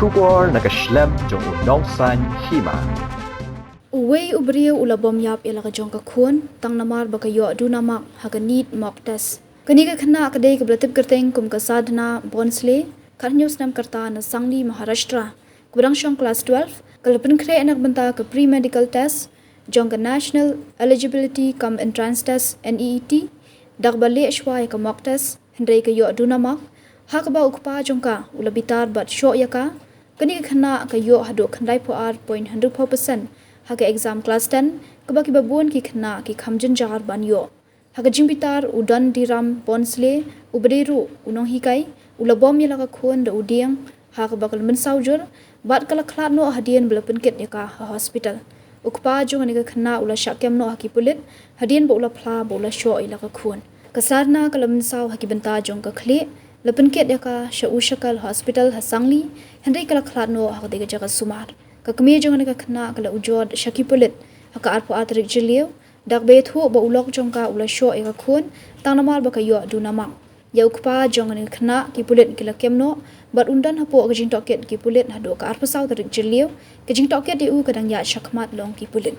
Trubor nakaslem jong unong san Hima. Uwei ubriu ulabom yap ilaga Jong ka khun tang namar baka yo Duna mak haga Neet mock test. Kani ka khna kadai ka blatip kerteng kum ka sadhana bonsle kar news nam karta na Sangli Maharashtra. Kurang shong class 12 kalapin kre anak banta ka pre-medical test Jong ka national eligibility cum entrance test NEET dagbale shwa ka mock test hendai ka yo Duna mak hakaba ukpa Jong ka ulabitar bat sho ya ka kani ka khna ka yo hado khandai po ar 0.100% haga exam class 10 kaba ki babun ki khna ki khamjin jar ban yo haga jingbitar udan diram bonsle ubreru unong hikai ulabom yala ka khon da udiang haga bakal mensaujur bat kala Khlad no hadian belapun ket ka hospital ukpa jong ani ka khna ula shakyam no haki pulit hadian bo ula phla bo ula sho ila ka khon kasarna kala mensau haki benta jong ka khle lapun ket ka sha ushakal hospital hasangli hendai kala Khlad no haga de jaga sumar kakmi jong ka khna kala ujod shaki pulit haka arpo atrik jiliu dak be thu ba ulok jong ka ula sho e ka khun tangnamal ba ka yo Duna mak ya ukpa jong ka khna ki pulit kila kemno bat undan hapo ka jing toket ki pulit hado ka arpo saw tarik jiliu ka jing toket di u kadang ya shakmat long ki pulit